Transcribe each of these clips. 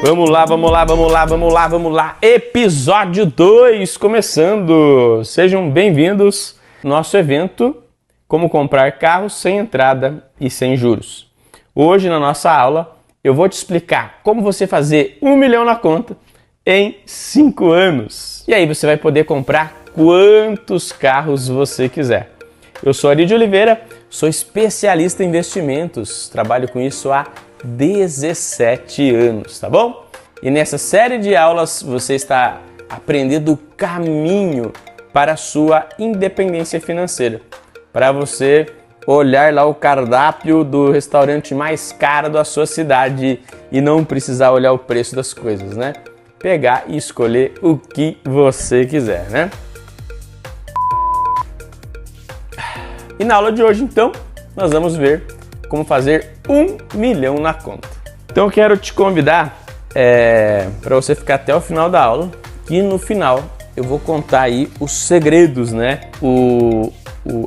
Vamos lá, vamos lá, vamos lá, vamos lá, vamos lá. Episódio 2 começando. Sejam bem-vindos ao nosso evento Como Comprar Carro Sem Entrada e Sem Juros. Hoje na nossa aula eu vou te explicar como você fazer 1 milhão na conta em 5 anos. E aí você vai poder comprar quantos carros você quiser. Eu sou Ari de Oliveira, sou especialista em investimentos, trabalho com isso há 17 anos, tá bom? E nessa série de aulas você está aprendendo o caminho para a sua independência financeira, para você olhar lá o cardápio do restaurante mais caro da sua cidade e não precisar olhar o preço das coisas, né? Pegar e escolher o que você quiser, né? E na aula de hoje, então, nós vamos ver como fazer 1 milhão na conta. Então eu quero te convidar para você ficar até o final da aula, e no final eu vou contar aí os segredos, né?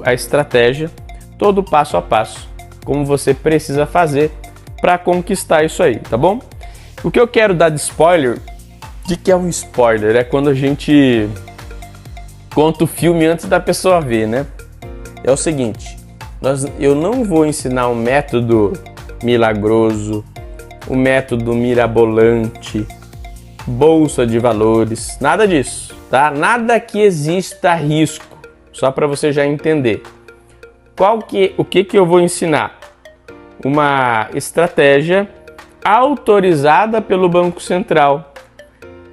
A estratégia, todo passo a passo, como você precisa fazer para conquistar isso aí, tá bom? O que eu quero dar de spoiler, de que é um spoiler, é quando a gente conta o filme antes da pessoa ver, né? É o seguinte, eu não vou ensinar um método milagroso, um método mirabolante, bolsa de valores, nada disso, tá? Nada que exista risco, só para você já entender. O que eu vou ensinar? Uma estratégia autorizada pelo Banco Central,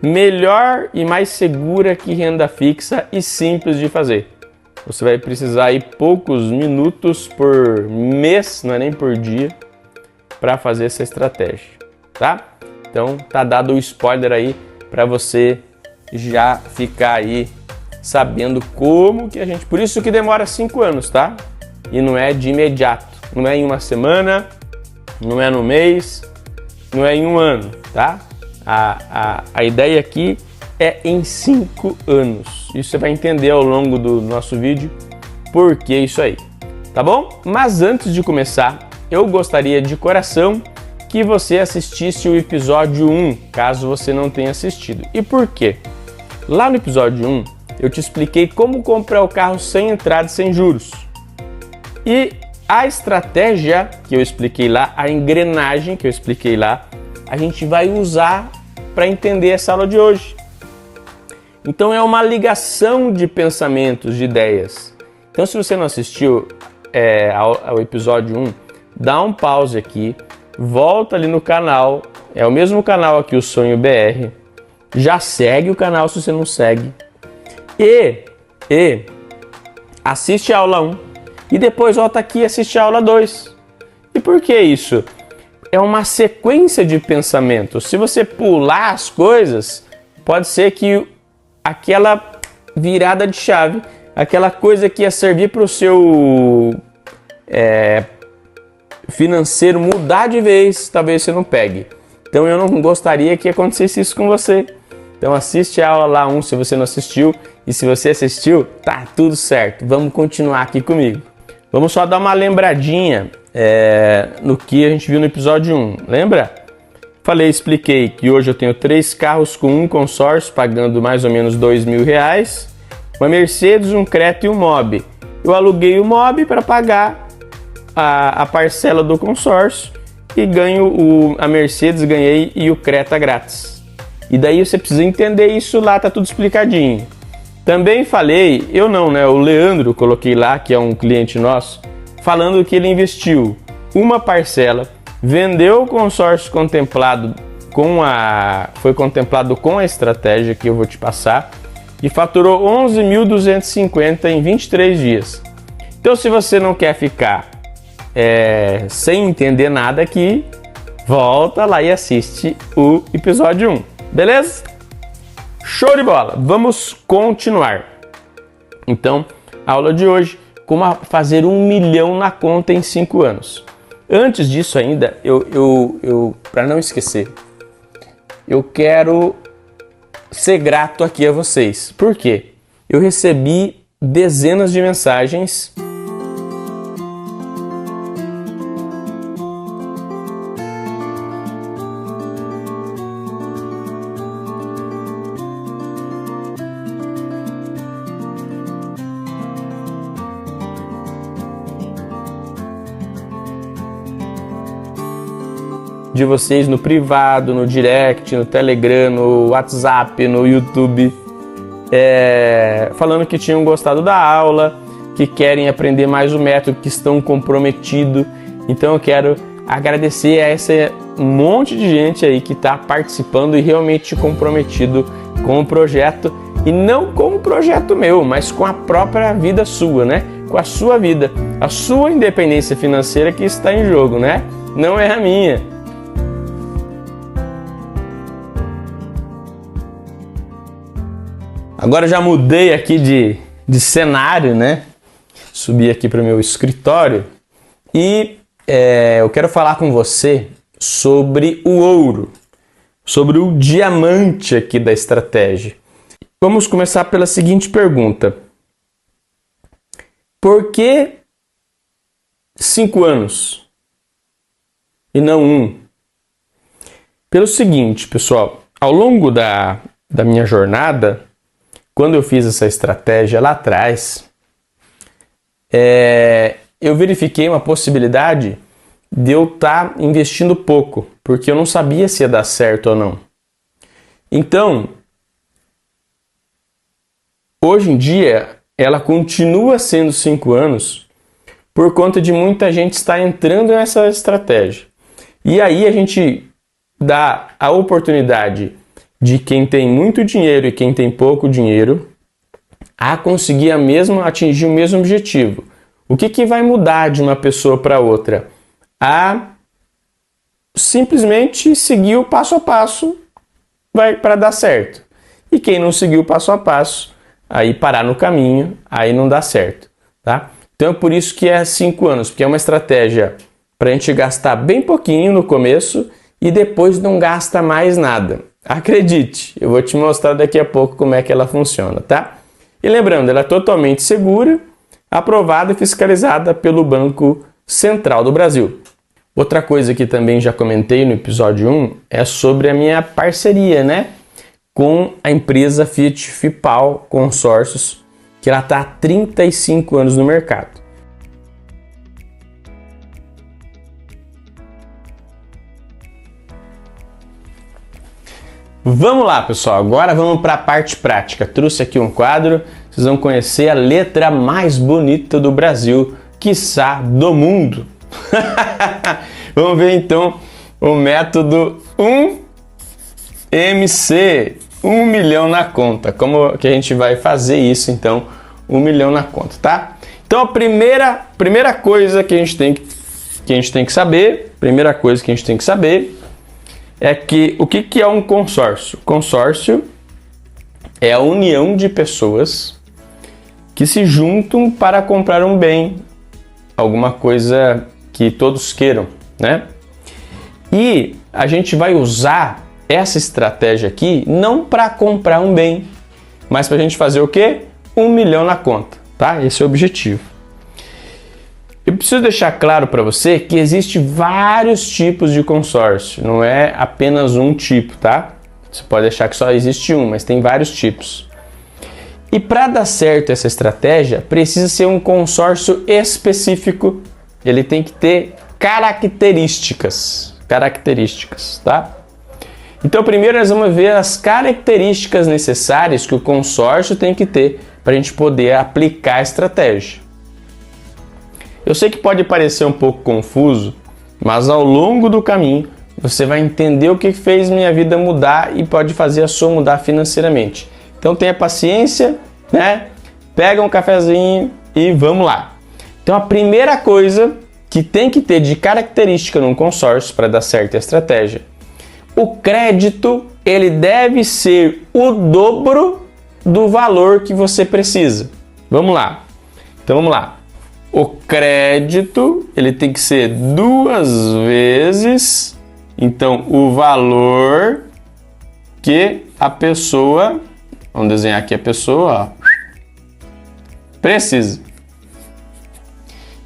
melhor e mais segura que renda fixa e simples de fazer. Você vai precisar aí poucos minutos por mês, não é nem por dia, para fazer essa estratégia, tá? Então tá dado o spoiler aí para você já ficar aí sabendo como que a gente... Por isso que demora 5 anos, tá? E não é de imediato, não é em uma semana, não é no mês, não é em um ano, tá? A ideia aqui é em 5 anos. Isso você vai entender ao longo do nosso vídeo por que isso aí, tá bom? Mas antes de começar, eu gostaria de coração que você assistisse o episódio 1, caso você não tenha assistido. E por quê? Lá no episódio 1, eu te expliquei como comprar o carro sem entrada e sem juros. E a estratégia que eu expliquei lá, a engrenagem que eu expliquei lá, a gente vai usar para entender essa aula de hoje. Então é uma ligação de pensamentos, de ideias. Então se você não assistiu ao episódio 1, dá um pause aqui, volta ali no canal, é o mesmo canal aqui, o Sonho BR, já segue o canal se você não segue, e assiste a aula 1, e depois volta aqui e assiste a aula 2. E por que isso? É uma sequência de pensamentos. Se você pular as coisas, pode ser que aquela virada de chave, aquela coisa que ia servir para o seu financeiro mudar de vez, talvez você não pegue. Então eu não gostaria que acontecesse isso com você. Então assiste a aula lá 1 se você não assistiu, e se você assistiu, tá tudo certo. Vamos continuar aqui comigo. Vamos só dar uma lembradinha no que a gente viu no episódio 1, lembra? Expliquei que hoje eu tenho 3 carros com um consórcio, pagando mais ou menos R$2.000, uma Mercedes, um Creta e um Mobi. Eu aluguei o Mobi para pagar a parcela do consórcio e ganho a Mercedes, ganhei, e o Creta grátis. E daí você precisa entender isso lá, tá tudo explicadinho. Também falei, eu não, né? O Leandro, coloquei lá, que é um cliente nosso, falando que ele investiu uma parcela, vendeu o consórcio contemplado foi contemplado com a estratégia que eu vou te passar, e faturou 11.250 em 23 dias. Então se você não quer ficar sem entender nada aqui, volta lá e assiste o episódio 1, beleza? Show de bola! Vamos continuar. Então, a aula de hoje, como fazer 1 milhão na conta em 5 anos. Antes disso ainda, eu para não esquecer, eu quero ser grato aqui a vocês. Por quê? Eu recebi dezenas de mensagens de vocês no privado, no direct, no Telegram, no WhatsApp, no YouTube, falando que tinham gostado da aula, que querem aprender mais o método, que estão comprometidos. Então eu quero agradecer a esse monte de gente aí que está participando e realmente comprometido com o projeto, e não com o projeto meu, mas com a própria vida sua, né? Com a sua vida, a sua independência financeira que está em jogo, né? Não é a minha. Agora já mudei aqui de cenário, né? Subi aqui para o meu escritório e eu quero falar com você sobre o ouro, sobre o diamante aqui da estratégia. Vamos começar pela seguinte pergunta: por que 5 anos e não 1? Pelo seguinte, pessoal, ao longo da minha jornada, quando eu fiz essa estratégia lá atrás, eu verifiquei uma possibilidade de eu estar investindo pouco, porque eu não sabia se ia dar certo ou não. Então, hoje em dia, ela continua sendo 5 anos por conta de muita gente estar entrando nessa estratégia. E aí a gente dá a oportunidade de quem tem muito dinheiro e quem tem pouco dinheiro a conseguir atingir o mesmo objetivo. O que vai mudar de uma pessoa para outra? A simplesmente seguir o passo a passo para dar certo. E quem não seguir o passo a passo, aí parar no caminho, aí não dá certo, tá? Então é por isso que é 5 anos, porque é uma estratégia para a gente gastar bem pouquinho no começo e depois não gasta mais nada. Acredite, eu vou te mostrar daqui a pouco como é que ela funciona, tá? E lembrando, ela é totalmente segura, aprovada e fiscalizada pelo Banco Central do Brasil. Outra coisa que também já comentei no episódio 1 é sobre a minha parceria, né, com a empresa Fiat Fipal Consórcios, que ela está há 35 anos no mercado. Vamos lá, pessoal, agora vamos para a parte prática. Trouxe aqui um quadro, vocês vão conhecer a letra mais bonita do Brasil, quiçá do mundo. Vamos ver então o método 1MC, 1 milhão na conta. Como que a gente vai fazer isso então, 1 milhão na conta, tá? Então a primeira coisa que a gente tem que saber, é que o que é um consórcio? Consórcio é a união de pessoas que se juntam para comprar um bem, alguma coisa que todos queiram, né? E a gente vai usar essa estratégia aqui não para comprar um bem, mas para a gente fazer o quê? 1 milhão na conta, tá? Esse é o objetivo. Eu preciso deixar claro para você que existe vários tipos de consórcio, não é apenas um tipo, tá? Você pode achar que só existe um, mas tem vários tipos. E para dar certo essa estratégia, precisa ser um consórcio específico, ele tem que ter características, tá? Então primeiro nós vamos ver as características necessárias que o consórcio tem que ter para a gente poder aplicar a estratégia. Eu sei que pode parecer um pouco confuso, mas ao longo do caminho você vai entender o que fez minha vida mudar e pode fazer a sua mudar financeiramente. Então tenha paciência, né? Pega um cafezinho e vamos lá. Então a primeira coisa que tem que ter de característica num consórcio para dar certo a estratégia, o crédito ele deve ser o dobro do valor que você precisa. Vamos lá. Então vamos lá. O crédito ele tem que ser 2 vezes, então, o valor que a pessoa, vamos desenhar aqui a pessoa, ó, precisa.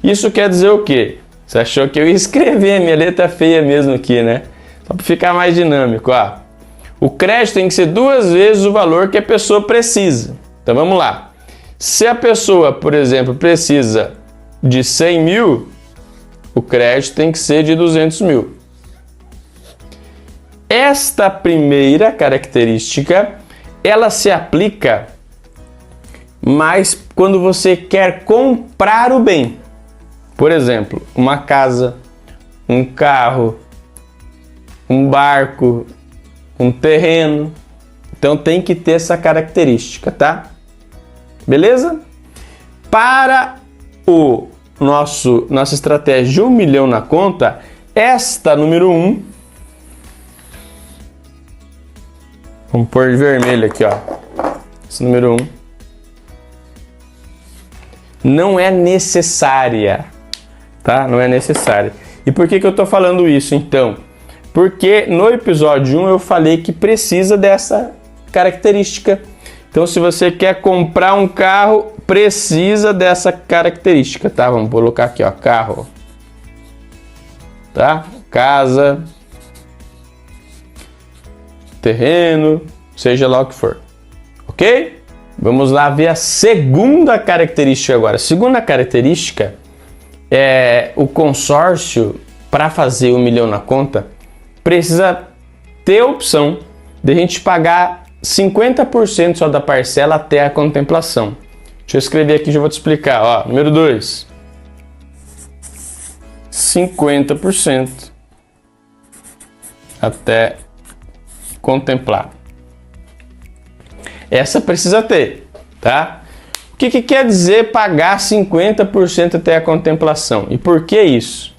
Isso quer dizer o quê? Você achou que eu ia escrever minha letra feia mesmo aqui, né? Só para ficar mais dinâmico, ó. O crédito tem que ser 2 vezes o valor que a pessoa precisa. Então vamos lá. Se a pessoa, por exemplo, precisa de 100 mil, o crédito tem que ser de 200 mil. Esta primeira característica, ela se aplica mais quando você quer comprar o bem. Por exemplo, uma casa, um carro, um barco, um terreno. Então tem que ter essa característica, tá? Beleza? Para nossa estratégia de 1 milhão na conta, esta número 1, vamos pôr de vermelho aqui, ó. Esse número 1 não é necessária, tá? Não é necessária. E por que eu tô falando isso, então? Porque no episódio 1 eu falei que precisa dessa característica. Então, se você quer comprar um carro, precisa dessa característica, tá? Vamos colocar aqui, ó, carro, tá? Casa, terreno, seja lá o que for, ok? Vamos lá ver a segunda característica agora. A segunda característica é o consórcio. Para fazer 1 milhão na conta, precisa ter a opção de a gente pagar 50% só da parcela até a contemplação. Deixa eu escrever aqui, já vou te explicar. Ó, número 2. 50% até contemplar. Essa precisa ter, tá? O que quer dizer pagar 50% até a contemplação? E por que isso?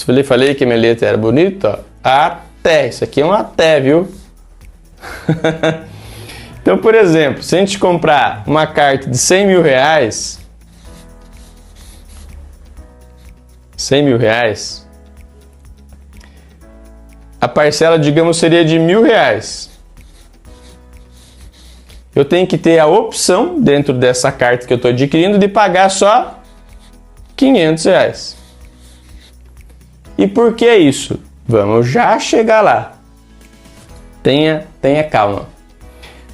Eu falei que minha letra era bonita, ó. Até. Isso aqui é um até, viu? Então, por exemplo, se a gente comprar uma carta de 100 mil reais, 100 mil reais, a parcela, digamos, seria de R$1.000. Eu tenho que ter a opção, dentro dessa carta que eu estou adquirindo, de pagar só R$500. E por que isso? Vamos já chegar lá. Tenha calma.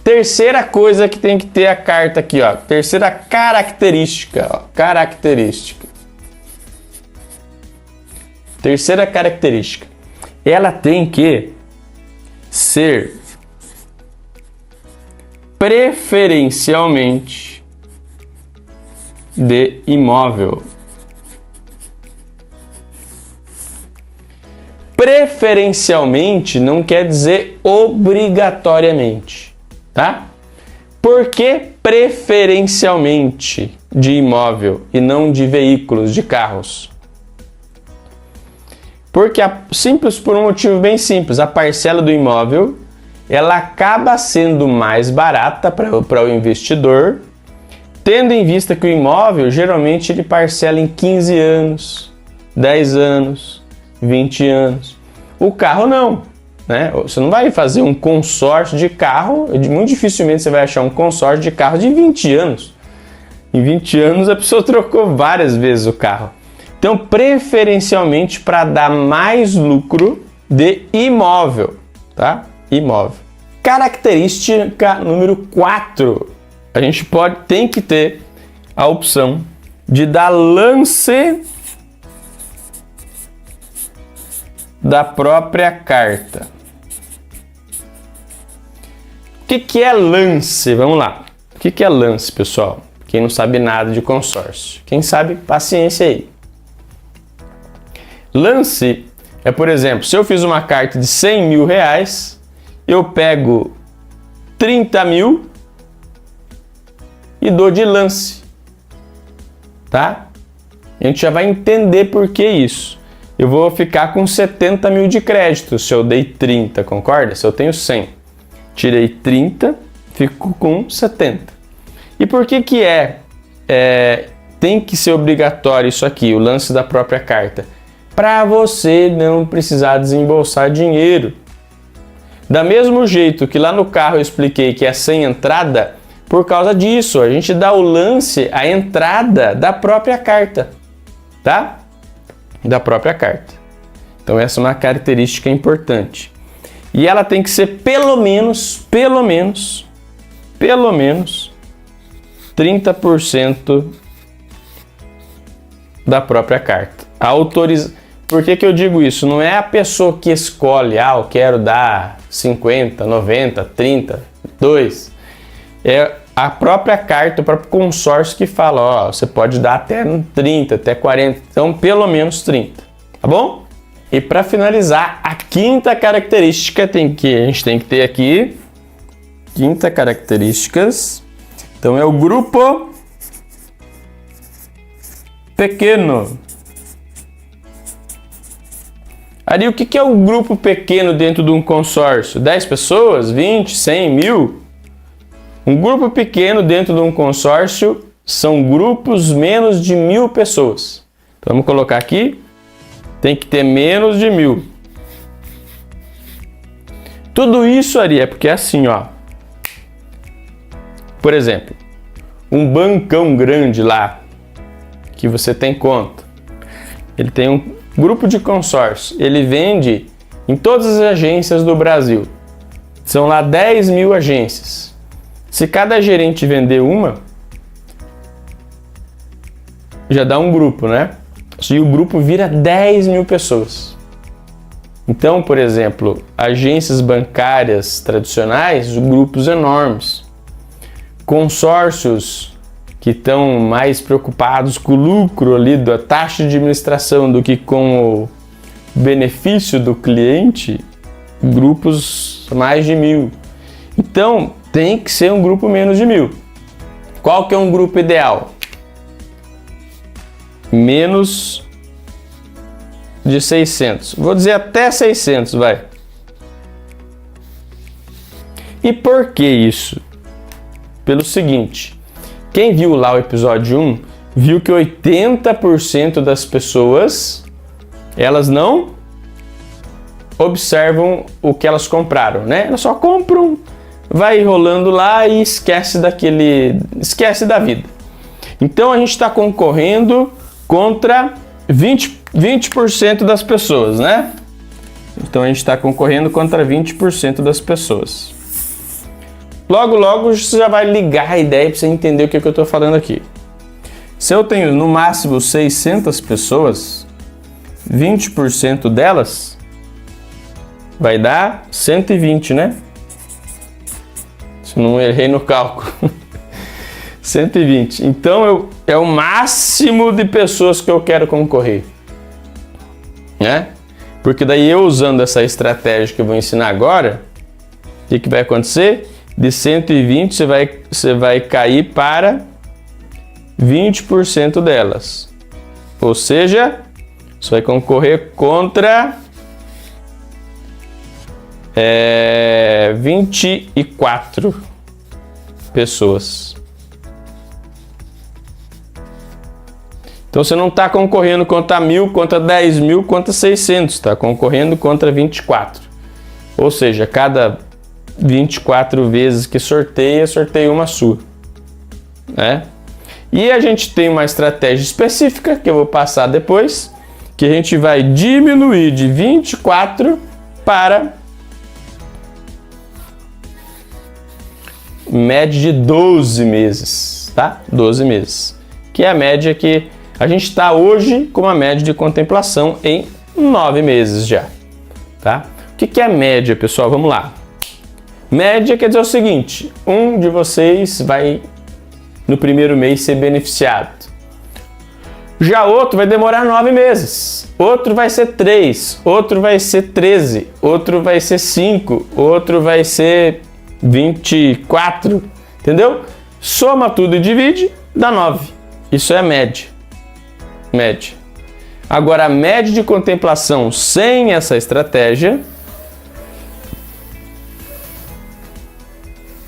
Terceira coisa que tem que ter a carta aqui, ó. Terceira característica, ó. Característica. Terceira característica. Ela tem que ser preferencialmente de imóvel. Preferencialmente não quer dizer obrigatoriamente, tá? Por que preferencialmente de imóvel e não de veículos, de carros? Porque por um motivo bem simples, a parcela do imóvel ela acaba sendo mais barata para o investidor, tendo em vista que o imóvel geralmente ele parcela em 15 anos, 10 anos, 20 anos. O carro não, né? Você não vai fazer um consórcio de carro, muito dificilmente você vai achar um consórcio de carro de 20 anos. Em 20 anos a pessoa trocou várias vezes o carro. Então, preferencialmente para dar mais lucro de imóvel, tá? Imóvel. Característica número 4. A gente tem que ter a opção de dar lance da própria carta. O que é lance? Vamos lá. O que é lance, pessoal? Quem não sabe nada de consórcio. Quem sabe, paciência aí. Lance é, por exemplo, se eu fiz uma carta de 100 mil reais, eu pego 30 mil e dou de lance, tá? A gente já vai entender por que isso. Eu vou ficar com 70 mil de crédito se eu dei 30, concorda? Se eu tenho 100, tirei 30, fico com 70. E por que tem que ser obrigatório isso aqui, o lance da própria carta? Para você não precisar desembolsar dinheiro. Da mesmo jeito que lá no carro eu expliquei que é sem entrada, por causa disso, a gente dá o lance, a entrada da própria carta, tá? Da própria carta. Então essa é uma característica importante. E ela tem que ser pelo menos 30% da própria carta. Por que eu digo isso? Não é a pessoa que escolhe, eu quero dar 50, 90, 30, 2. É a própria carta, o próprio consórcio que fala, você pode dar até 30, até 40, então pelo menos 30, tá bom? E para finalizar, a quinta característica a gente tem que ter aqui, quinta características, então é o grupo pequeno. Ari, o que é um grupo pequeno dentro de um consórcio? 10 pessoas? 20? 100? 1000? Um grupo pequeno dentro de um consórcio são grupos menos de 1000 pessoas. Então, vamos colocar aqui, tem que ter menos de 1000. Tudo isso, Ari, é porque é assim, ó. Por exemplo, um bancão grande lá, que você tem conta, ele tem um grupo de consórcio, ele vende em todas as agências do Brasil. São lá 10.000 agências. Se cada gerente vender uma, já dá um grupo, né? E o grupo vira 10.000 pessoas. Então, por exemplo, agências bancárias tradicionais, grupos enormes. Consórcios que estão mais preocupados com o lucro ali da taxa de administração do que com o benefício do cliente, grupos mais de 1000. Então, tem que ser um grupo menos de 1000. Qual que é um grupo ideal? Menos de 600. Vou dizer até 600, vai. E por que isso? Pelo seguinte, quem viu lá o episódio 1, viu que 80% das pessoas, elas não observam o que elas compraram, né? Elas só compram, vai rolando lá e esquece da vida. Então a gente está concorrendo contra 20% das pessoas, né? Então a gente está concorrendo contra 20% das pessoas. Logo, logo você já vai ligar a ideia para você entender o que eu estou falando aqui. Se eu tenho no máximo 600 pessoas, 20% delas vai dar 120, né? Se não errei no cálculo. 120. Então é o máximo de pessoas que eu quero concorrer, né? Porque daí eu usando essa estratégia que eu vou ensinar agora, o que vai acontecer? De 120 você vai cair para 20% delas. Ou seja, você vai concorrer contra 24 pessoas. Então você não está concorrendo contra 1000, contra 10.000, contra 600, está concorrendo contra 24. Ou seja, cada 24 vezes que sorteia uma sua, né? E a gente tem uma estratégia específica que eu vou passar depois, que a gente vai diminuir de 24 para média de 12 meses, tá? 12 meses, que é a média que a gente está hoje com uma média de contemplação em 9 meses já, tá? O que é média, pessoal? Vamos lá. Média quer dizer o seguinte, um de vocês vai no primeiro mês ser beneficiado. Já outro vai demorar 9 meses, outro vai ser 3, outro vai ser 13, outro vai ser 5, outro vai ser 24, entendeu? Soma tudo e divide, dá 9. Isso é a média. Média. Agora, a média de contemplação sem essa estratégia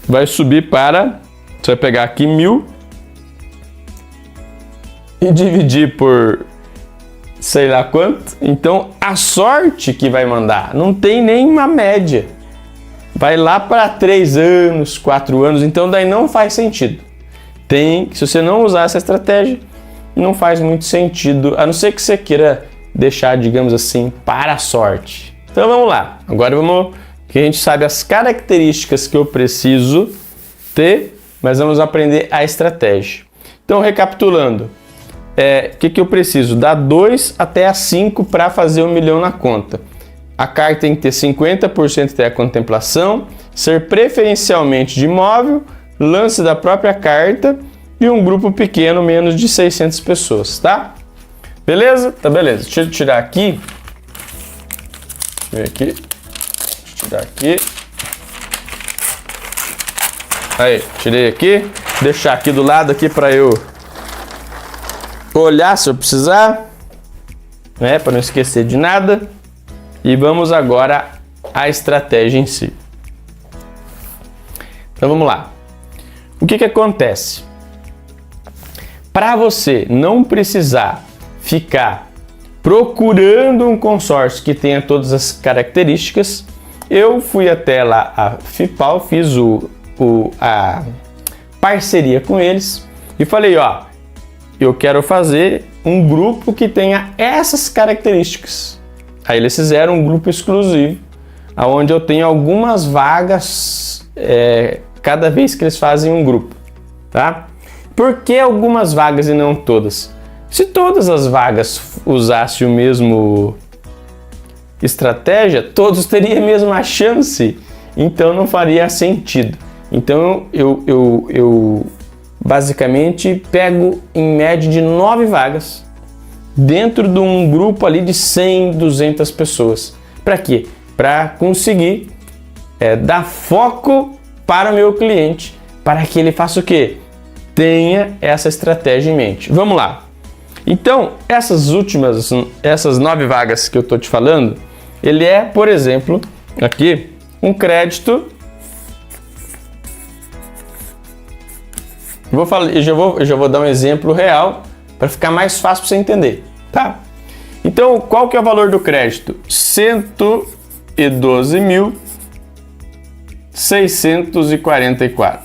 vai subir para, você vai pegar aqui 1000 e dividir por sei lá quanto. Então, a sorte que vai mandar não tem nenhuma média. Vai lá para 3 anos, 4 anos, então daí não faz sentido. Se você não usar essa estratégia, não faz muito sentido, a não ser que você queira deixar, digamos assim, para a sorte. Então vamos lá, agora que a gente sabe as características que eu preciso ter, mas vamos aprender a estratégia. Então, recapitulando, que eu preciso? Da 2 até a 5 para fazer 1 milhão na conta. A carta tem que ter 50% até a contemplação, ser preferencialmente de imóvel, lance da própria carta e um grupo pequeno, menos de 600 pessoas, tá? Beleza? Tá, beleza. Deixa eu tirar aqui. Deixa eu ver aqui. Deixa eu tirar aqui. Aí, tirei aqui. Vou deixar aqui do lado aqui para eu olhar se eu precisar, né? Para não esquecer de nada. E vamos agora à estratégia em si. Então vamos lá. O que acontece? Para você não precisar ficar procurando um consórcio que tenha todas as características, eu fui até lá a FIPAL, fiz a parceria com eles e falei, ó, eu quero fazer um grupo que tenha essas características. Aí eles fizeram um grupo exclusivo, onde eu tenho algumas vagas cada vez que eles fazem um grupo, tá? Por que algumas vagas e não todas? Se todas as vagas usassem o mesmo estratégia, todos teriam a mesma chance, então não faria sentido. Então eu basicamente pego em média de 9 vagas dentro de um grupo ali de 100, 200 pessoas. Para quê? Para conseguir dar foco para o meu cliente, para que ele faça o quê? Tenha essa estratégia em mente. Vamos lá. Então, essas 9 vagas que eu estou te falando, ele é, por exemplo, aqui, um crédito. Eu já vou dar um exemplo real para ficar mais fácil para você entender, tá? Então, qual que é o valor do crédito? 112.644,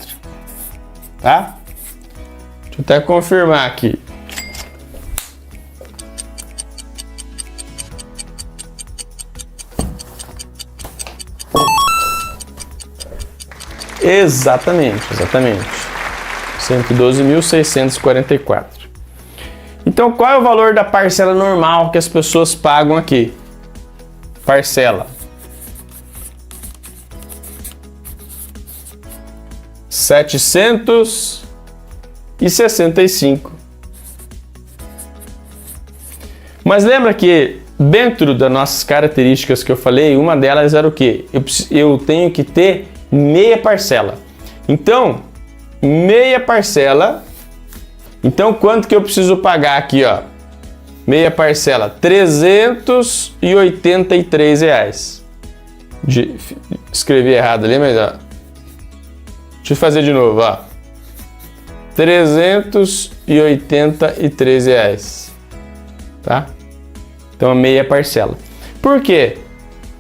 tá? Deixa eu até confirmar aqui. Exatamente. 112.644. Então, qual é o valor da parcela normal que as pessoas pagam aqui? Parcela. 765. Mas lembra que dentro das nossas características que eu falei, uma delas era o quê? Eu tenho que ter meia parcela. Então, meia parcela. Então, quanto que eu preciso pagar aqui, ó? Meia parcela, R$383. Escrevi errado ali, mas ó. Deixa eu fazer de novo, ó. R$383. Tá? Então, meia parcela. Por quê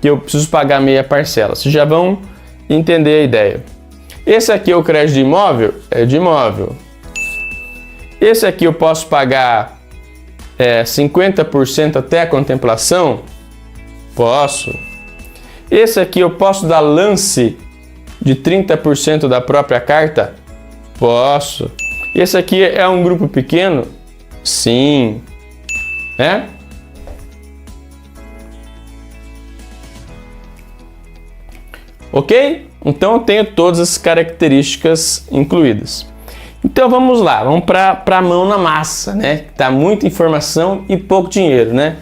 que eu preciso pagar meia parcela? Vocês já vão entender a ideia. Esse aqui é o crédito de imóvel? É de imóvel. Esse aqui eu posso pagar 50% até a contemplação? Posso. Esse aqui eu posso dar lance de 30% da própria carta? Posso. Esse aqui é um grupo pequeno? Sim. Né? Ok? Então eu tenho todas as características incluídas. Então vamos lá, vamos para a mão na massa, né? Tá muita informação e pouco dinheiro, né?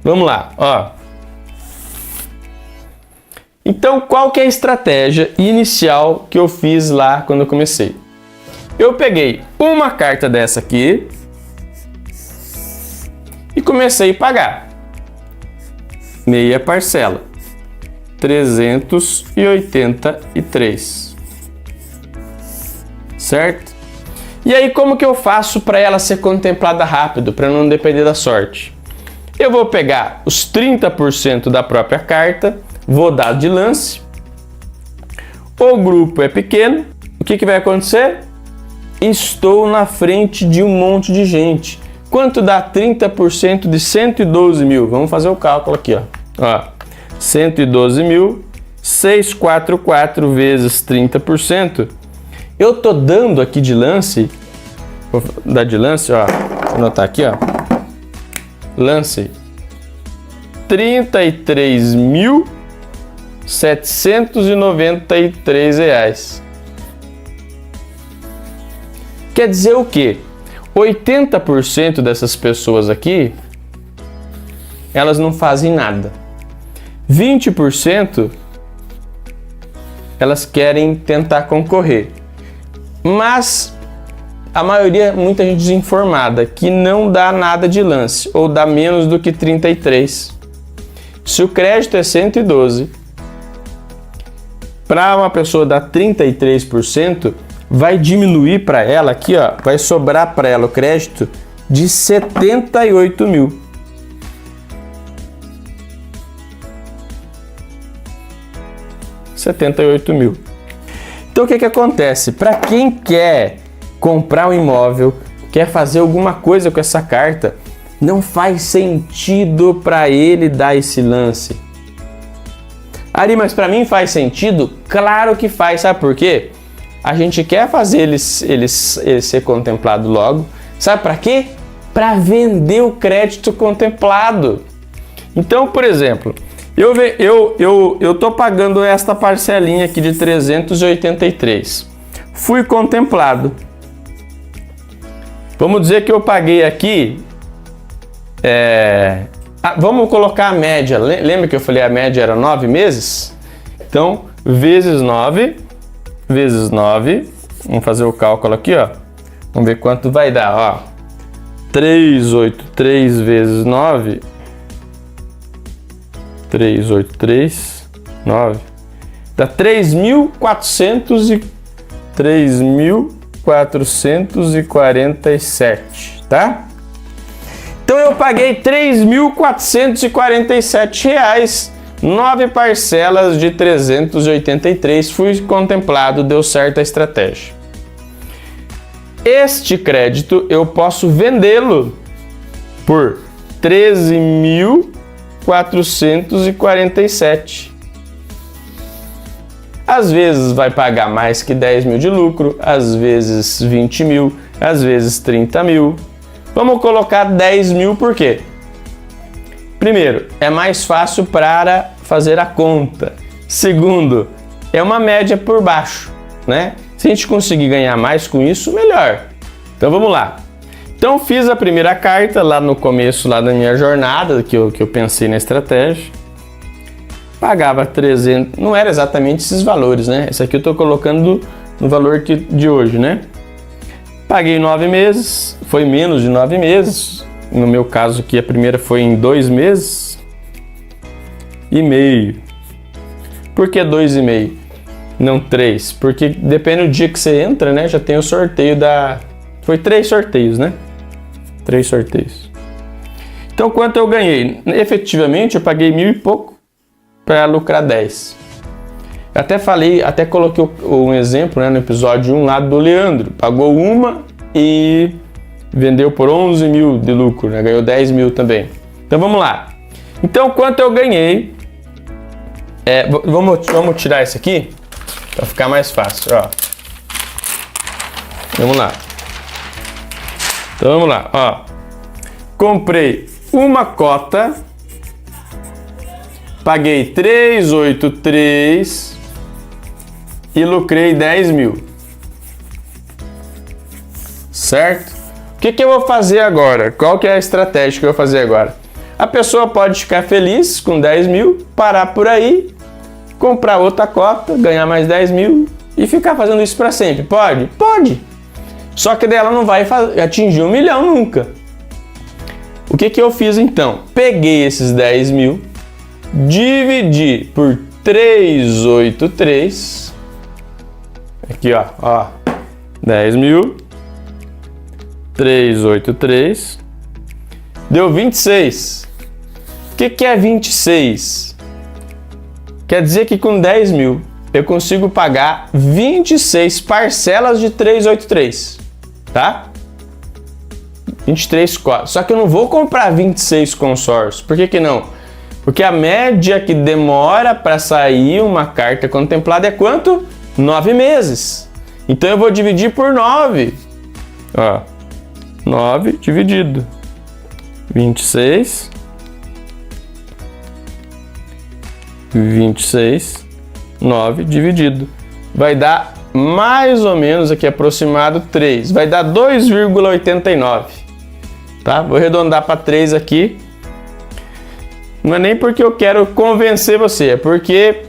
Vamos lá, ó. Então qual que é a estratégia inicial que eu fiz lá quando eu comecei? Eu peguei uma carta dessa aqui e comecei a pagar. Meia parcela. 383. Certo? E aí como que eu faço para ela ser contemplada rápido, para não depender da sorte? Eu vou pegar os 30% da própria carta, vou dar de lance. O grupo é pequeno, o que vai acontecer? Estou na frente de um monte de gente. Quanto dá 30% de 112 mil? Vamos fazer o cálculo aqui, ó. 112.644 vezes 30%. Eu tô dando aqui de lance, vou dar de lance, ó. Vou anotar aqui, ó. Lance R$33.793. Quer dizer o quê? 80% dessas pessoas aqui, elas não fazem nada. 20% elas querem tentar concorrer. Mas a maioria, muita gente desinformada, que não dá nada de lance, ou dá menos do que 33. Se o crédito é 112, para uma pessoa dar 33%, vai diminuir para ela aqui, ó, vai sobrar para ela o crédito de 78 mil. Então o que acontece? Para quem quer comprar um imóvel, quer fazer alguma coisa com essa carta, não faz sentido para ele dar esse lance. Ari, mas para mim faz sentido? Claro que faz, sabe por quê? A gente quer fazer ele ser contemplado logo. Sabe para quê? Para vender o crédito contemplado. Então, por exemplo, eu tô pagando esta parcelinha aqui de 383. Fui contemplado. Vamos dizer que eu paguei aqui. Vamos colocar a média. Lembra que eu falei a média era 9 meses? Então, vezes 9. Vamos fazer o cálculo aqui, ó. Vamos ver quanto vai dar, ó. 383 vezes 9. 383, 9. Dá 3.447, tá? Então eu paguei R$ 3.447, 9 parcelas de 383, fui contemplado, deu certo a estratégia. Este crédito eu posso vendê-lo por 13.447. Às vezes vai pagar mais que 10 mil de lucro, às vezes 20 mil, às vezes 30 mil. Vamos colocar 10 mil por quê? Primeiro, é mais fácil para fazer a conta. Segundo, é uma média por baixo, né? Se a gente conseguir ganhar mais com isso, melhor. Então vamos lá. Então fiz a primeira carta lá no começo lá da minha jornada, que eu pensei na estratégia. Pagava 300, não era exatamente esses valores, né? Esse aqui eu estou colocando no valor de hoje, né? Paguei 9 meses, foi menos de 9 meses. No meu caso aqui, a primeira foi em 2 meses e meio. Por que 2,5? Não 3? Porque depende do dia que você entra, né? Já tem o sorteio da... Foi 3 sorteios, né? 3 sorteios. Então, quanto eu ganhei? Efetivamente, eu paguei 1.000 e pouco para lucrar 10. Eu até coloquei um exemplo, né, no episódio 1 lá do Leandro. Pagou uma e vendeu por 11 mil de lucro, né? Ganhou 10 mil também. Então, vamos lá. Então, quanto eu ganhei? Vamos tirar isso aqui para ficar mais fácil, ó. Vamos lá. Então vamos lá, ó. Comprei uma cota, paguei 383 e lucrei 10 mil. Certo? O que eu vou fazer agora? Qual que é a estratégia que eu vou fazer agora? A pessoa pode ficar feliz com 10 mil, parar por aí, comprar outra cota, ganhar mais 10 mil e ficar fazendo isso para sempre. Pode? Pode! Só que daí ela não vai atingir 1 milhão nunca. O que eu fiz então? Peguei esses 10 mil, dividi por 383. Aqui, ó. 10 mil. 383. Deu 26. O que é 26? Quer dizer que com 10 mil eu consigo pagar 26 parcelas de 383. Tá? 23 cotas. Só que eu não vou comprar 26 consórcios. Por que não? Porque a média que demora para sair uma carta contemplada é quanto? 9 meses. Então eu vou dividir por 9. Ó. 9 dividido 26, 9 dividido. Vai dar mais ou menos aqui aproximado 3. Vai dar 2,89. Tá? Vou arredondar para 3 aqui. Não é nem porque eu quero convencer você, é porque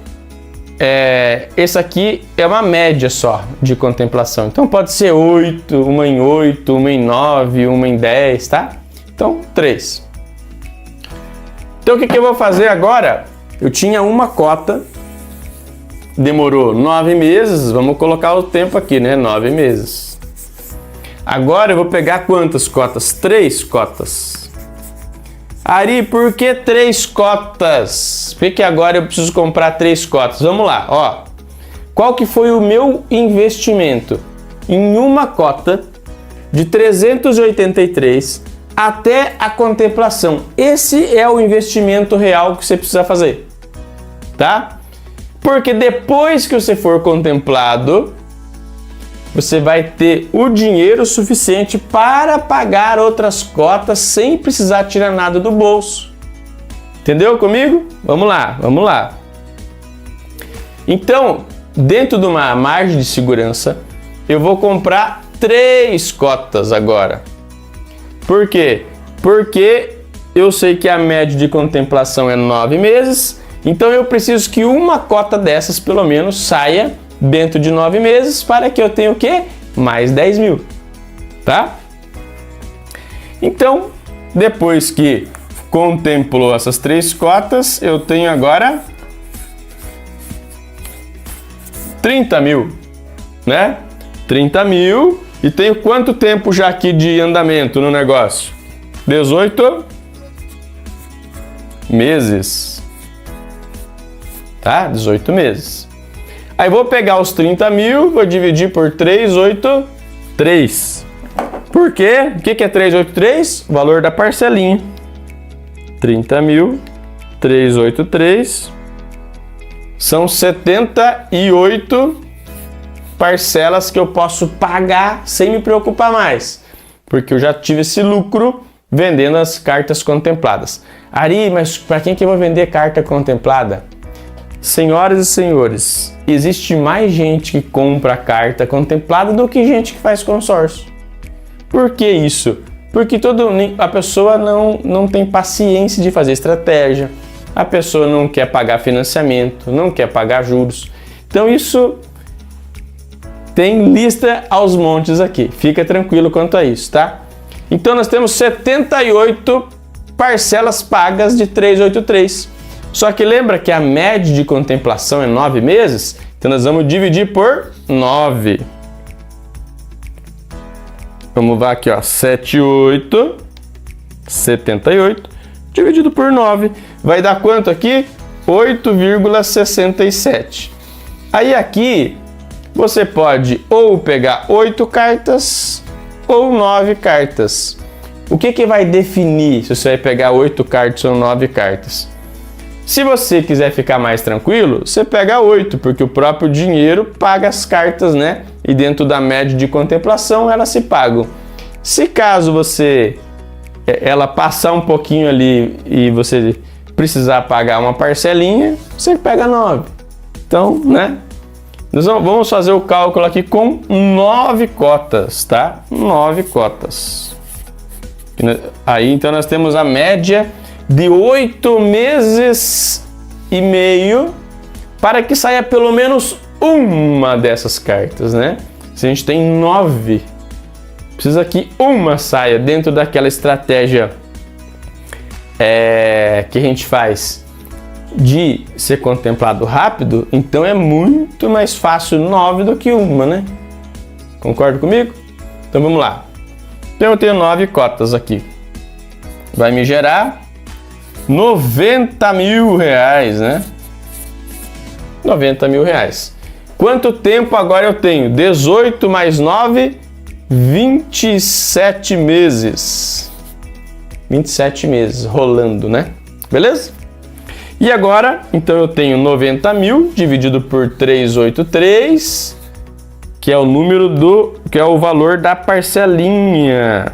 esse aqui é uma média só de contemplação. Então pode ser 8, uma em 8, uma em 9, uma em 10, tá? Então 3. Então o que eu vou fazer agora? Eu tinha uma cota, demorou 9 meses, vamos colocar o tempo aqui, né? 9 meses. Agora eu vou pegar quantas cotas? 3 cotas. Ari, por que 3 cotas? Por que agora eu preciso comprar 3 cotas? Vamos lá, ó. Qual que foi o meu investimento? Em uma cota de 383 até a contemplação. Esse é o investimento real que você precisa fazer, tá? Porque depois que você for contemplado, você vai ter o dinheiro suficiente para pagar outras cotas sem precisar tirar nada do bolso. Entendeu comigo? Vamos lá, vamos lá. Então, dentro de uma margem de segurança, eu vou comprar 3 cotas agora. Por quê? Porque eu sei que a média de contemplação é 9 meses, então eu preciso que uma cota dessas, pelo menos, saia dentro de 9 meses para que eu tenha o quê? Mais 10 mil, tá? Então, depois que contemplou essas 3 cotas, eu tenho agora 30 mil, né? 30 mil. E tenho quanto tempo já aqui de andamento no negócio? 18 meses. Tá? 18 meses. Aí vou pegar os 30 mil, vou dividir por 383. Por quê? O que é 383? O valor da parcelinha. 30 mil, 383. São 78 parcelas que eu posso pagar sem me preocupar mais, porque eu já tive esse lucro vendendo as cartas contempladas. Ari, mas para quem que eu vou vender carta contemplada? Senhoras e senhores, existe mais gente que compra carta contemplada do que gente que faz consórcio. Por que isso? Porque a pessoa não tem paciência de fazer estratégia, a pessoa não quer pagar financiamento, não quer pagar juros. Então isso tem lista aos montes aqui, fica tranquilo quanto a isso, tá? Então nós temos 78 parcelas pagas de 383. Só que lembra que a média de contemplação é 9 meses? Então nós vamos dividir por 9. Vamos lá aqui, ó, 78 dividido por 9. Vai dar quanto aqui? 8,67. Aí aqui você pode ou pegar 8 cartas ou 9 cartas. O que vai definir se você vai pegar 8 cartas ou 9 cartas? Se você quiser ficar mais tranquilo, você pega 8, porque o próprio dinheiro paga as cartas, né? E dentro da média de contemplação elas se pagam. Se caso ela passar um pouquinho ali e você precisar pagar uma parcelinha, você pega 9. Então, né? Nós vamos fazer o cálculo aqui com 9 cotas, tá? 9 cotas. Aí, então, nós temos a média de 8 meses e meio para que saia pelo menos uma dessas cartas, né? Se a gente tem 9, precisa que uma saia dentro daquela estratégia que a gente faz de ser contemplado rápido, então é muito mais fácil 9 do que uma, né? Concorda comigo? Então vamos lá. Então eu tenho 9 cotas aqui. Vai me gerar 90 mil reais, né? 90 mil reais. Quanto tempo agora eu tenho? 18 mais 9, 27 meses. 27 meses rolando, né? Beleza? E agora, então eu tenho 90 mil dividido por 383, que é o número que é o valor da parcelinha.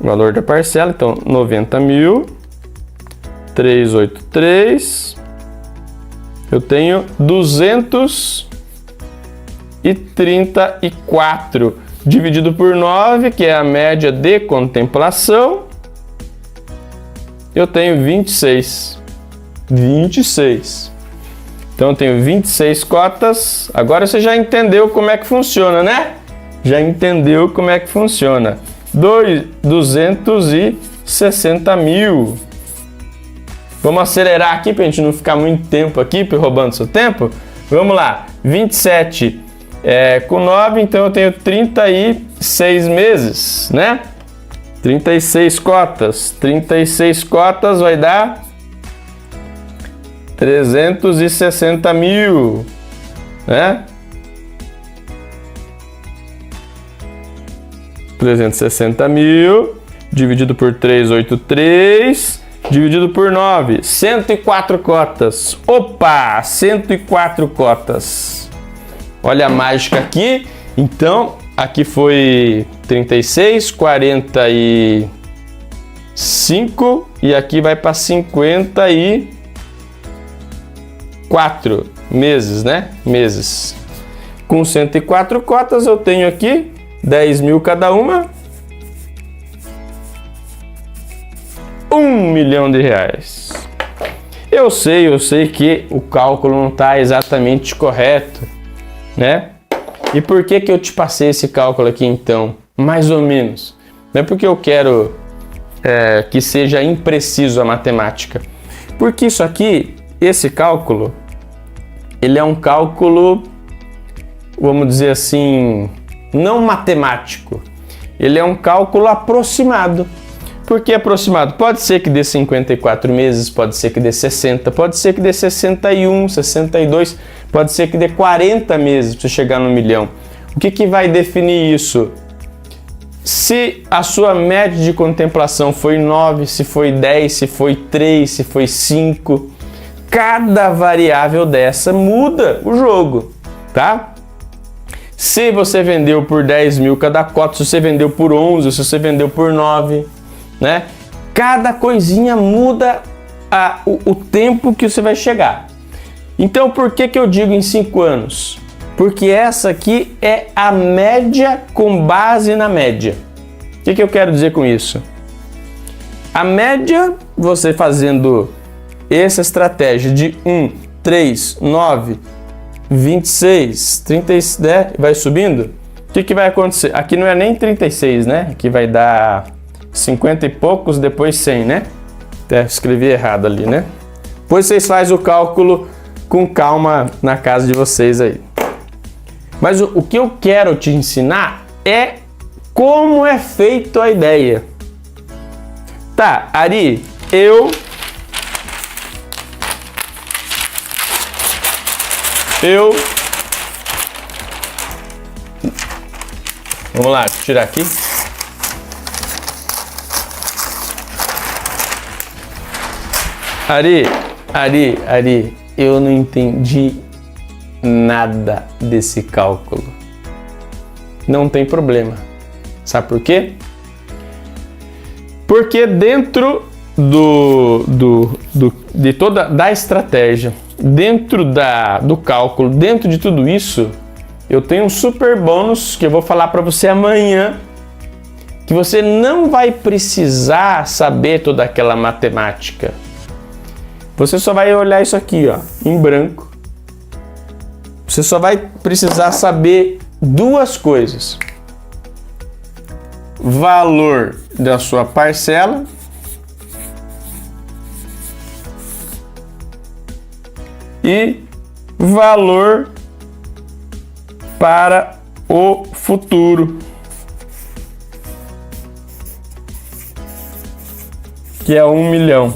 valor da parcela, então 90.383, eu tenho 234 dividido por 9, que é a média de contemplação, eu tenho 26. Então eu tenho 26 cotas. Agora você já entendeu como é que funciona, né? Já entendeu como é que funciona. 260 mil. Vamos acelerar aqui para a gente não ficar muito tempo aqui, roubando seu tempo. Vamos lá. 27 com 9, então eu tenho 36 meses, né? 36 cotas. 36 cotas vai dar 360 mil, né? 360 mil dividido por 383 dividido por 9, 104 cotas. Opa, 104 cotas. Olha a mágica aqui. Então, aqui foi 36, 45 e aqui vai para 54 meses, né? Meses. Com 104 cotas eu tenho aqui 10 mil cada uma. R$1 milhão. Eu sei que o cálculo não está exatamente correto, né? E por que eu te passei esse cálculo aqui então? Mais ou menos. Não é porque eu quero que seja impreciso a matemática. Porque isso aqui, esse cálculo, ele é um cálculo, vamos dizer assim, não matemático. Ele é um cálculo aproximado. Por que aproximado? Pode ser que dê 54 meses, pode ser que dê 60, pode ser que dê 61, 62, pode ser que dê 40 meses para você chegar no milhão. O que vai definir isso? Se a sua média de contemplação foi 9, se foi 10, se foi 3, se foi 5, cada variável dessa muda o jogo, tá? Se você vendeu por 10 mil cada cota, se você vendeu por 11, se você vendeu por 9, né? Cada coisinha muda o tempo que você vai chegar. Então, por que eu digo em 5 anos? Porque essa aqui é a média com base na média. O que eu quero dizer com isso? A média, você fazendo essa estratégia de 1, 3, 9, 26, 36, né? Vai subindo. O que vai acontecer? Aqui não é nem 36, né? Aqui vai dar 50 e poucos, depois 100, né? Até escrevi errado ali, né? Depois vocês fazem o cálculo com calma na casa de vocês aí. Mas o que eu quero te ensinar é como é feito a ideia. Tá, Ari, vamos lá, deixa eu tirar aqui. Ari, eu não entendi nada desse cálculo. Não tem problema. Sabe por quê? Porque dentro de toda da estratégia, dentro do cálculo, dentro de tudo isso, eu tenho um super bônus que eu vou falar para você amanhã, que você não vai precisar saber toda aquela matemática. Você só vai olhar isso aqui, ó, em branco. Você só vai precisar saber duas coisas: valor da sua parcela e valor para o futuro, que é 1 milhão.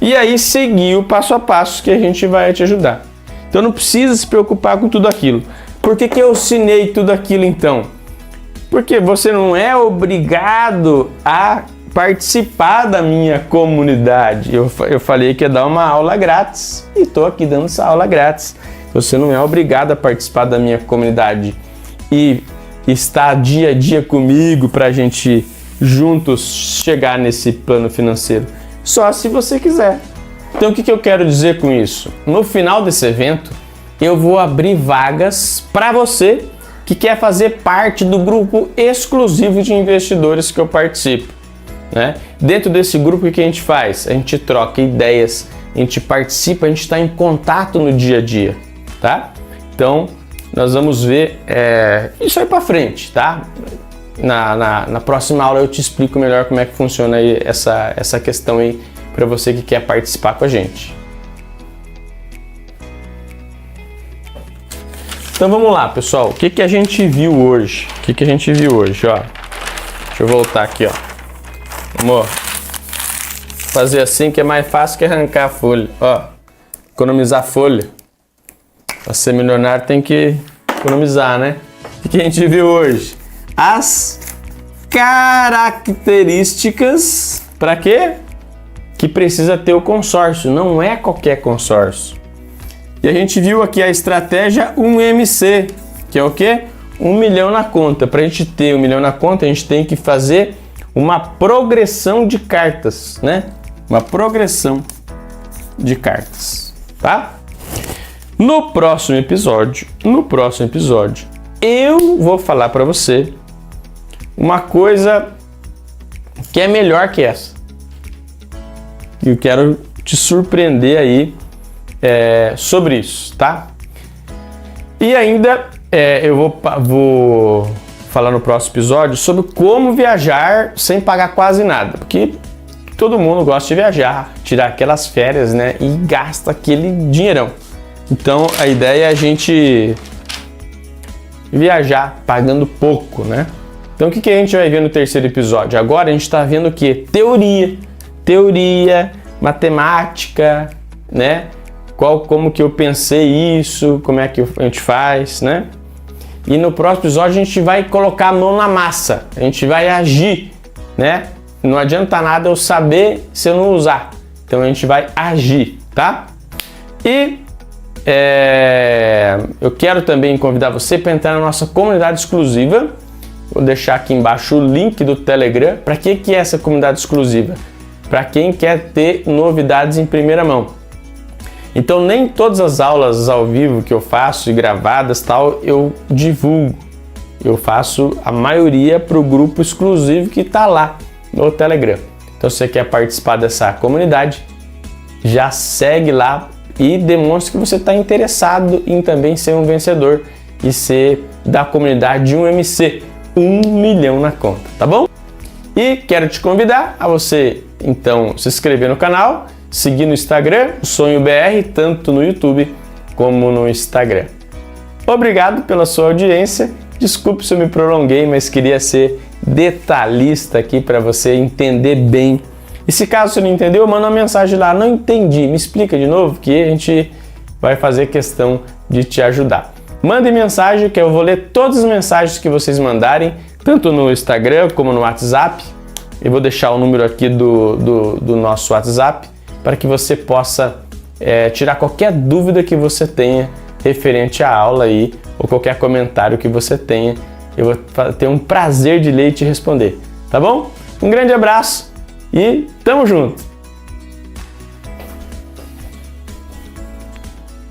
E aí seguir o passo a passo que a gente vai te ajudar. Então não precisa se preocupar com tudo aquilo. Por que eu ensinei tudo aquilo então? Porque você não é obrigado a participar da minha comunidade. Eu falei que ia dar uma aula grátis e estou aqui dando essa aula grátis. Você não é obrigado a participar da minha comunidade. E estar dia a dia comigo para a gente juntos chegar nesse plano financeiro? Só se você quiser. Então o que eu quero dizer com isso? No final desse evento, eu vou abrir vagas para você que quer fazer parte do grupo exclusivo de investidores que eu participo, né? Dentro desse grupo, o que a gente faz? A gente troca ideias, a gente participa, a gente está em contato no dia a dia, tá? Então, nós vamos ver isso aí para frente, tá? Na próxima aula eu te explico melhor como é que funciona aí essa questão aí para você que quer participar com a gente. Então vamos lá, pessoal. O que a gente viu hoje? Ó? Deixa eu voltar aqui, ó. Vamos fazer assim que é mais fácil que arrancar a folha. Ó, economizar folha. Para ser milionário tem que economizar, né? O que a gente viu hoje? As características para quê? Que precisa ter o consórcio. Não é qualquer consórcio. E a gente viu aqui a estratégia 1MC, que é o quê? 1 milhão na conta. Para a gente ter 1 milhão na conta, a gente tem que fazer uma progressão de cartas, né? Uma progressão de cartas, tá? No próximo episódio, eu vou falar para você uma coisa que é melhor que essa. Eu quero te surpreender aí sobre isso, tá? E ainda eu vou falar no próximo episódio sobre como viajar sem pagar quase nada, porque todo mundo gosta de viajar, tirar aquelas férias, né? E gasta aquele dinheirão. Então a ideia é a gente viajar pagando pouco, né? Então o que a gente vai ver no terceiro episódio? Agora a gente está vendo o que? Teoria, matemática, né? Como que eu pensei isso, como é que a gente faz, né? E no próximo episódio a gente vai colocar a mão na massa, a gente vai agir, né? Não adianta nada eu saber se eu não usar, então a gente vai agir, tá? E eu quero também convidar você para entrar na nossa comunidade exclusiva. Vou deixar aqui embaixo o link do Telegram. Para que é essa comunidade exclusiva? Para quem quer ter novidades em primeira mão. Então nem todas as aulas ao vivo que eu faço e gravadas tal eu divulgo. Eu faço a maioria para o grupo exclusivo que está lá no Telegram. Então se você quer participar dessa comunidade, já segue lá e demonstra que você está interessado em também ser um vencedor e ser da comunidade de 1MC, 1 milhão na conta, tá bom? E quero te convidar a você então se inscrever no canal, seguir no Instagram, Sonho BR, tanto no YouTube como no Instagram. Obrigado pela sua audiência. Desculpe se eu me prolonguei, mas queria ser detalhista aqui para você entender bem. E se caso você não entendeu, manda uma mensagem lá, não entendi, me explica de novo, que a gente vai fazer questão de te ajudar. Mande mensagem que eu vou ler todas as mensagens que vocês mandarem, tanto no Instagram como no WhatsApp. Eu vou deixar o número aqui do nosso WhatsApp para que você possa tirar qualquer dúvida que você tenha referente à aula aí, ou qualquer comentário que você tenha. Eu vou ter um prazer de ler e te responder, tá bom? Um grande abraço e tamo junto!